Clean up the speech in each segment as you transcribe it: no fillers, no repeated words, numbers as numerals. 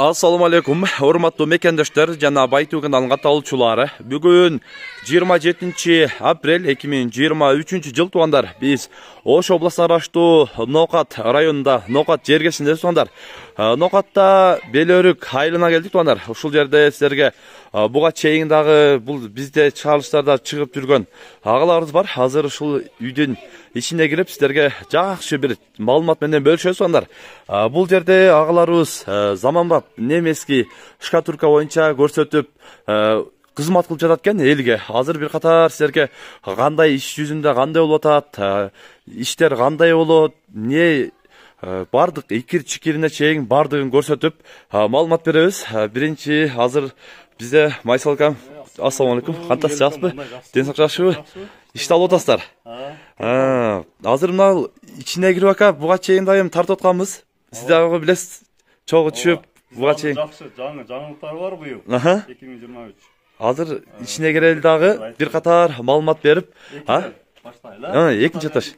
Assalamu alaikum, hormatly mekendештер жана Байтуу каналынын катталуучулары. Бүгүн 27 апрель 2023 жыл туугандар. Биз Ош областына караштуу Нокат районунда, Нокат жергесинде туугандар. Нокатта Белөрүк айылына келдик туугандар. Ушул жерде силерге буга чейин дагы бул бизде чыгарылыштарда чыгып жүргөн агаларыбыз бар. Азыр ушул үйдүн ичине кирип силерге жакшы бир маалымат менен бөлүшөбүз туугандар. Бул жерде агаларыбыз заманбап немески шкатурка боюнча көрсөтүп кызмат кылып жатат экен элге. Азыр бир катар силерге кандай иш жүзүндө кандай болуп атат, иштер кандай болот, эмне бардык икир-чикирине чейин бардыгын көрсөтүп маалымат беребиз. Биринчи азыр бизде Майсалкам. Ассаламу алейкум. Кантасыз, жакшысызбы? Ден соолук жакшыбы? Ишти алып атасыздар. Азыр мына ичине кирип ака буга чейин дайым тартып атканбыз. Сиз дагы билесиз. Чогуу түшүп буга чейин. Жакшы, жаңылыктар бар быйыл. 2023. Азыр ичине кирели дагы бир катар маалымат берип, экинчи этаж.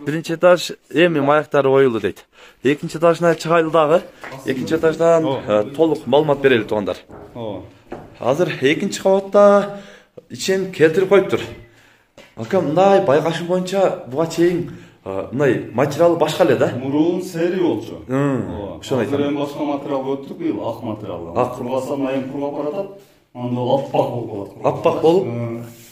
Биринчи этаж эми маяктары коюлду дейт. Экинчи этажына чыгайлы дагы. Экинчи этаждан толук маалымат берели туугандар. Азыр экинчи кабатта ичин келтирип коюптур. Ака, мындай байкашым боюнча буга чейин мындай материалы башка эле да? Мурун сери болчу. Ошону айтам. Азыр эми башка материал өттүк быйыл, ак материал. Ак кургаса майын кургап баратат. Анда аппак болуп калат. Аппак болуп,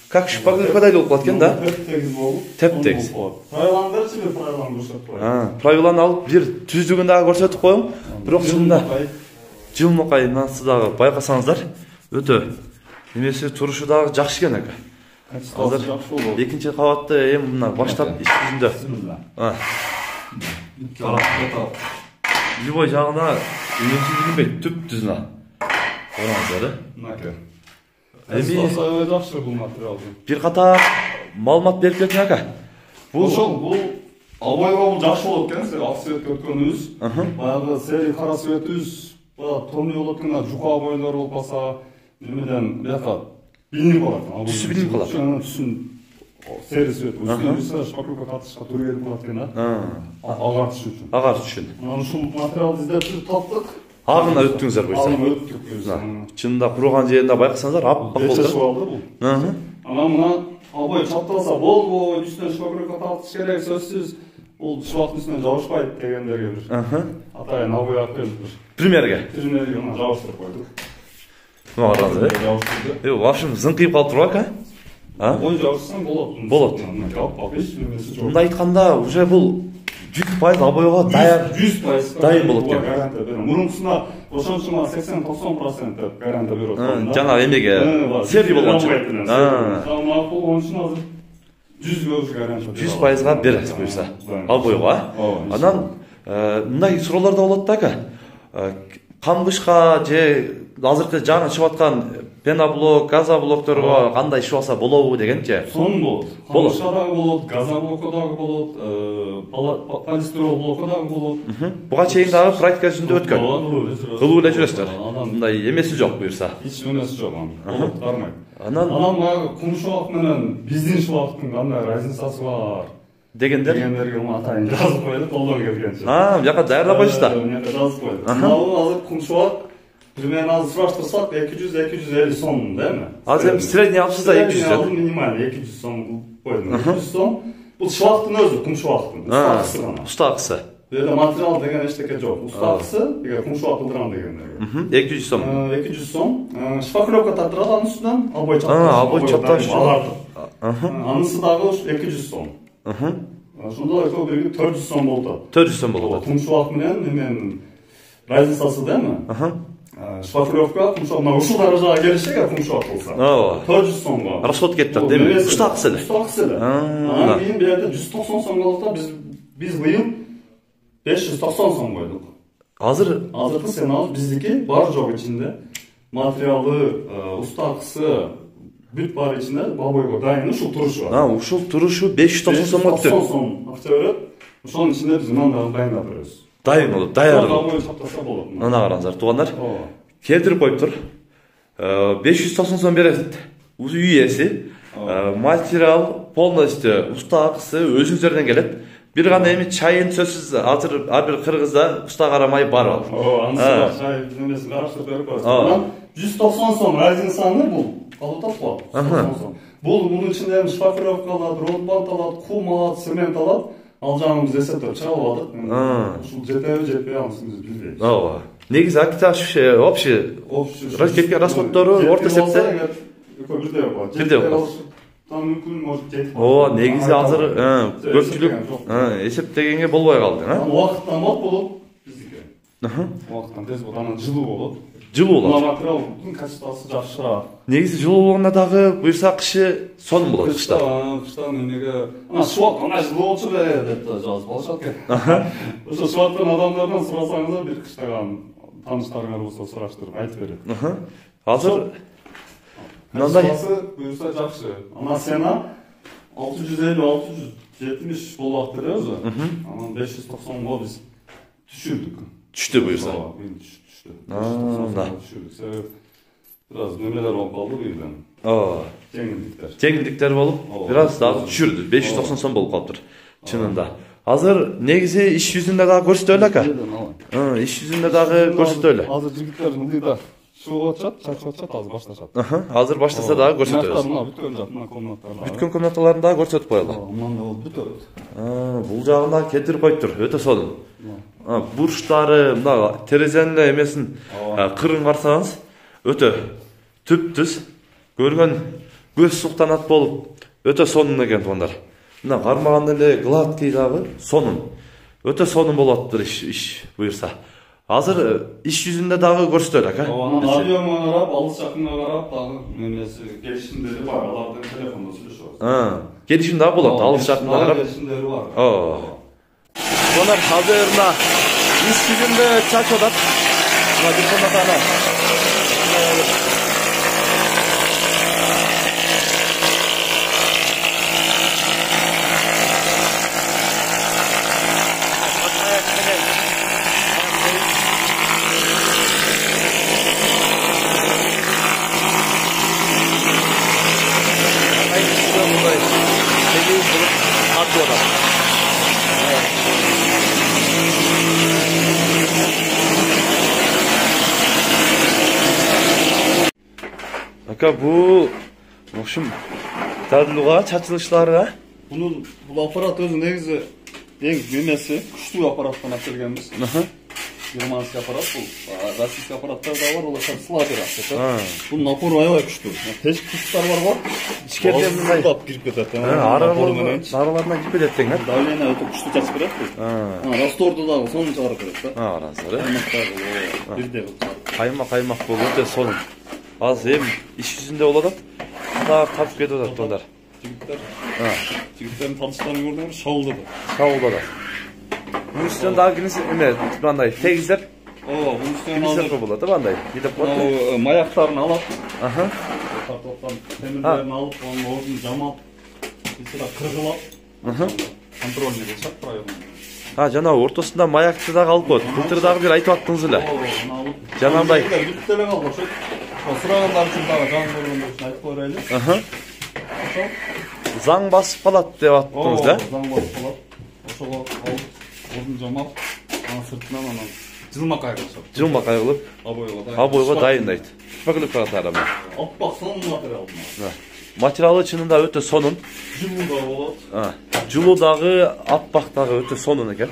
как шпаклевкадай болуп калат экен да? Теп-тегиз болуп. Теп-тегиз. Правиландырчы бир правиланы көрсөтүп коет. Правиланы алып бир түздүгүн дагы көрсөтүп коем. Бирок чынында жылмакай мынасы дагы байкасаңыздар, өтө немеси турушу дагы жакшы экен ака. Азыр экинчи кабатты эми мына баштап иш жүзүндө. Любой жагына эмеси билинбейт, түп-түзүнө. Караңыздар. Мына Эми жакшы бул материал. бир катар маалымат берип кеткен ака. Бул абайга бул жакшы болот экен, ак цвет өткөнүбүз. Баягы сери кара цветибиз, томный болот экен, жука бойлор болуп калса, немеден бияка билинип калат. Түсү билинип калат. Түсүн сери цвет. Үстүнө шпаклевка татышка туура келип калат экен, агартыш үчүн. Агартыш үчүн. Ушул материалды издеп таптык. Агына өттүңүздөр буюрса. Агына өттүк. Чынында курган жеринде байкасаңыздар, аппак болду. Анан мына абай чапталса болбойт, үстүнө шпаклевка татыш керек, сөзсүз. Бул шубактын үстүнө жабышпайт дегендерге бир. Атайын абай акып Примерге мына жабыштырып койдук. Мына караңыз, башым зыңкыйып калып туруп ака. Ой жабышсаң болот. Болот. Аппак эч нермеси жок. Мындай айтканда, уже бул 100% абайга даяр. 100% дайын болот экен. Гарантия берем. Мурункусуна ошончума 80-90% деп гарантия берип аткан. Жана эмеге сери болгончу. Макул болгон үчүн азыр 100% гарантия. 100%га бересиз буюрса. Абайга. Анан мындай суроолор да болот да ака. Камбышка же азыркы жаңы чыгып аткан пеноблок, газоблокторго кандай иш алса болобу дегенчи. Сон болот. Камбышка дагы болот, газоблокко дагы болот, полистирол блокко дагы болот. Буга чейин дагы практика жүзүндө өткөн. Кылуу эле жүрөсүздөр. Мындай эмеси жок буюрса. Эч нермеси жок анын. Бармайт. Анан кумшубак менен биздин шубактын кандай разницасы бар дегендерге атайын жазып коелу колдон келгенче. Бияка даярдап коюшуз да. Жазып коелу. Азыр кумшубак примерно азыр сураштырсак 200-250 сом да эми. Азыр эми средний алыпсыз да 200. Минимально 200 сом койдум. 200 сом. Бул шубактын өзү, кумшубактын. Устакысы гана. Устакысы. Бул материал деген эчтеке жок. Устакысы, эгер кумшубак кылдырган дегендерге. 200 сом. 200 сом. Шпаклевка таттырат анын үстүнөн, абой чапташ. Абой чапташ. Анысы дагы 200 сом. Ошондо экөө бирге 400 сом болот. 400 сом болот. Кумшубак менен эмен разницасы да эми. Шпаклевка, кумшубак ушул даражага келишеге кумшубак болсо. 400 сомго. Расход кетет эми. Устакысы эле. Устакысы эле. Анан кийин бул жерде 190 сом болот да, биз быйыл 590 сом койдук. Азыркы сенабыз биздики бар жок ичинде. Материалы, устакысы бүт бар ичинде абайга дайын ушул турушу бар. Ушул турушу 590 сомго өтөт. 590 сом акча берет. Ошонун ичинде биз мындан дайындап беребиз. Дайын болот, даяр. Абай чаптаса болот. Ана караңыздар, туугандар. Келтирип коюптур. 590 сом берет. Үй ээси. Материал полностью устакысы өзүңүздөрдөн келет. Bir gana эми чайын сөзсүз азыр ар бир кыргызда уста карамай бар ал. Анысы чай немесин караштырып берип коесуң. 190 сом разницаны бул калып атат. 190 сом. Бул мунун ичинде шпаклевка алат, ротбанд алат, кум алат, цемент алат. Ал жагын биз эсептеп чыгып алдык. Ушул жетеби, жетпей анысын биз билбейбиз. Ооба. Негизи активши общий кеткен расходтору орто эсепте бирдей болот. Бирдей болот. Там мүмкүн может жетип. Ооба, негизи азыр көпчүлүк эсептегенге болбой калды, Убакыттан болот биздики. Убакыттан тез болот, анан жылуу болот. Жылуу болот. Материал качествосы жакшыраак. Негизи жылуу болгондо дагы буюрса кышы сонун болот кышта. Кыштан эмнеге шубак ана жылуу болчу деп жазып алышат экен. Ошо шубактан адамдардан сурасаңыздар бир кыштаган тааныштарыңар болсо сураштырып айтып берет. Азыр мындай буюрса жакшы. Ана сена 650-670 болуп атты өзү. Анан 590го биз түшүрдүк. Түштү буюрса. Түштү. Biraz neler oldu birden. Жеңилдиктер болуп, biraz daha түшүрдү. 590 сом болуп калыптыр. Чынында. Азыр негизи иш жүзүндө дагы көрсөтө элек а. Иш жүзүндө дагы көрсөтө элек. Азыр жигиттер мындайда шуу атышат, чачып атышат, азыр башташат. Азыр баштаса дагы көрсөтөбүз. Бүткөн жак, мына комнаталарда. Бүткөн комнаталарын дагы көрсөтүп коелу. Мында бол бүтөт. Бул жагын дагы келтирип коюптур. Өтө сонун. Бурчтары, мына терезенин эмесин кырын карасаңыз, өтө түп-түз көргөн көз суктанат болуп, өтө сонун экен туугандар. Мына кармаганда эле гладкий дагы сонун. Өтө сонун болоптур иш буюрса. Азыр иш жүзүндө дагы көрсөтө элек, Радиоға карап, алыс жакынга карап, дагы немеси келишимдери бар, алардын телефондо сүйлөшөбүз. Келишим дагы болот, алыс жакынга карап. Келишимдери бар. Сонар азыр мына иш жүзүндө чачып атат. Мына бир комнатаны bu общем тадылууга чачылыштарга Бул аппарат өзү негизи эң немеси күчтүү аппараттан алып келгенбиз. Германский аппарат бул. Российский аппараттар да бар, олар слабер атат. Бул напору аябай күчтүү. Тешик күчтөр бар го. Ичкерден мындай кирип кетет. Араларына кирип кетет тең, Давление өтө күчтүү чачып берет бул. Расторду дагы сонун чыгарып берет да. Арансыр. Бирдей Каймак болуп өтө сонун. Азыр эми иш жүзүндө болуп атат. Дагы катып кетип атат туугандар. Жигиттердин табыштарын көрдүңөр, шабылдады. Bunun üstüne daha girisi mınday tegizler. Bunun üstüne tegizler bolot mınday. Gidip koydu. Mayaklarını alıp, kartoptan temirlerini alıp, onun ordunu jamap, mesela kırgılap, kontrolünü geçip buraya. Жана ортосунда маякты дагы алып коет. Былтыр дагы бир айтып аттыңыз эле. Жанагындай. Бүттеле калды, ошо. Сурагандар үчүн дагы жан көргөндөр үчүн айтып коелу. Заң басып калат деп аттыңыз да? Заң басып калат. Ошого алып, ордун жамап, анан сыртынан анан жылмакай кылышат. Жылмакай кылып, обойго дайындайт. Шпаклевка катары. Аппак сонун материал. Материалы чынында өтө сонун. Жылуу да болот. Жылуу дагы, аппак дагы өтө сонун экен.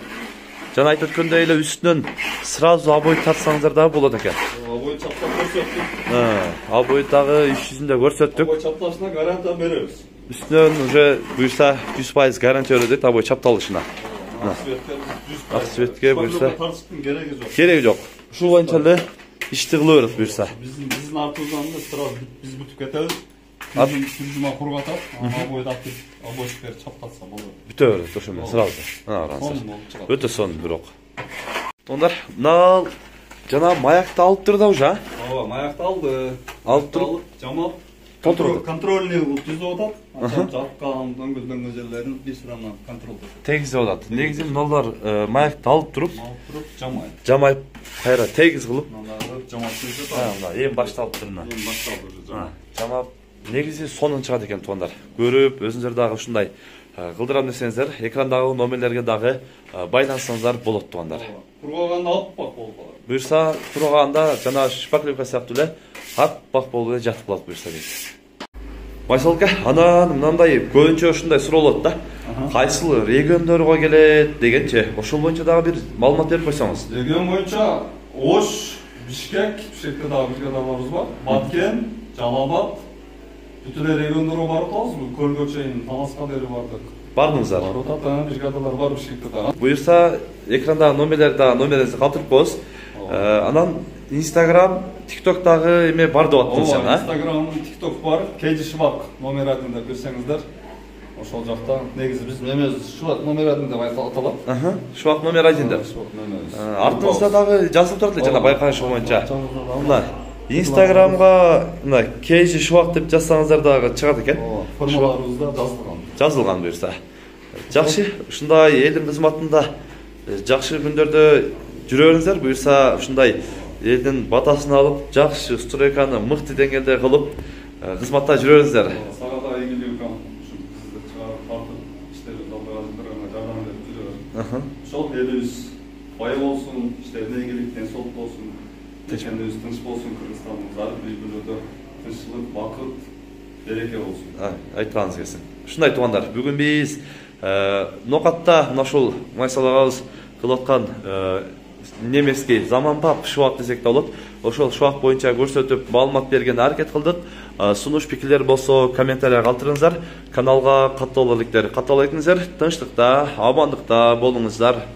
Жана айтып өткөндөй эле үстүнөн сразу обой тартсаңыздар дагы болот экен. Обой чаптап көрсөттүк. Обой дагы иш жүзүндө көрсөттүк. Обой чапташына гарантия беребиз. Üstünden уже буюрса 100% гарантия берет обой чапталышына. Аксветке буюрса кереги жок. Ушул боюнча эле ишти кыла берет буюрса. Биздин артыбыздан сразу биз бүтүп кетебиз. Түржүма кургатат, обойду алып обойчуктер чаптатса болот. Бүтө берет ошо менен сразу. Өтө сонун бирок. Ондар мына жана маякты алыптыр да уже. Ооба, маякты алды. Алып туруп жамап контрольный түзүп атат. Жапкан дөңгөлдөнгөн жерлерин бир сырамдан контролдоп. Тегиз атат. Негизи мыналар маякты алып туруп жамайт. Жамайып кайра тегиз кылып жамап түзөт. Мына эми башталыптыр мына. Эми башталды. Жамап негизи сонун чыгат экен туугандар. Көрүп өзүңүздөр дагы ушундай кылдырам десеңиздер, экрандагы номерлерге дагы байлансаңыздар болот тугандар. Кургаганда аппак болуп калат. Буюрса, турганда жана шпаклевка сыяктуу эле аппак болуп эле жатып калат буюрса дейт. Майсалка, анан мындай көбүнчө ушундай суроолот да. Кайсыл региондорго келет дегенче, ошол боюнча дагы бир маалымат берип койсоңуз. Регион боюнча Ош, Бишкекте дагы бригадаларыбыз бар. Баткен, Жалал-Абад, бүтүн региондорго барып атабыз. Көлгө чейин Таласка дери бардык. Бардыңыздар? Барып атат, бригадалар бар Бишкекте дагы. Буюрса, экрандагы номерлерди калтырып коебуз. Анан Instagram, TikTok дагы эме бар деп аттыңыз жана. Instagram, TikTok бар. KG Шыбак номер 1 деп көрсөңүздөр. Ошол жакта негизи биз немебиз Шыбак номер 1 деп аталат. Шыбак номер 1 деп. Артыңызда дагы жазылып турат эле жана байкашым боюнча. Мына Instagramга мына KG Шыбак деп жазсаңыздар дагы чыгат экен. Формаларыбызда жазылган. Жазылган буюрса. Жакшы, ушундай элдин кызматында жакшы күндөрдө жүрө бериңиздер. Буюрса ушундай элдин батасын алып, жакшы стройканы мыкты деңгээлде кылып, кызматта жүрө бериңиздер. Сага да ийгилик ушул бизди чыгарып тартып, иштерди жардам берип жүрөбүз. Ошол элибиз бай болсун, иштерине ийгилик, денсаулык болсун, текендибиз тынч болсун, Кыргызстандын ар бир бөлөдө тынччылык, бакыт, береке болсун. Айтканыңыз келсин. Ушундай туугандар, бүгүн биз Нокатта мына ушул Майсал агабыз кылып аткан немецкий заманбап шыбак десек да болот. Ошол шыбак боюнча көрсөтүп, маалымат берген аракет кылдык. Сунуш пикирлер болсо комментарий калтырыңыздар. Каналга катталган линктер каттала кетиңиздер. Тынчтыкта, амандыкта болуңуздар.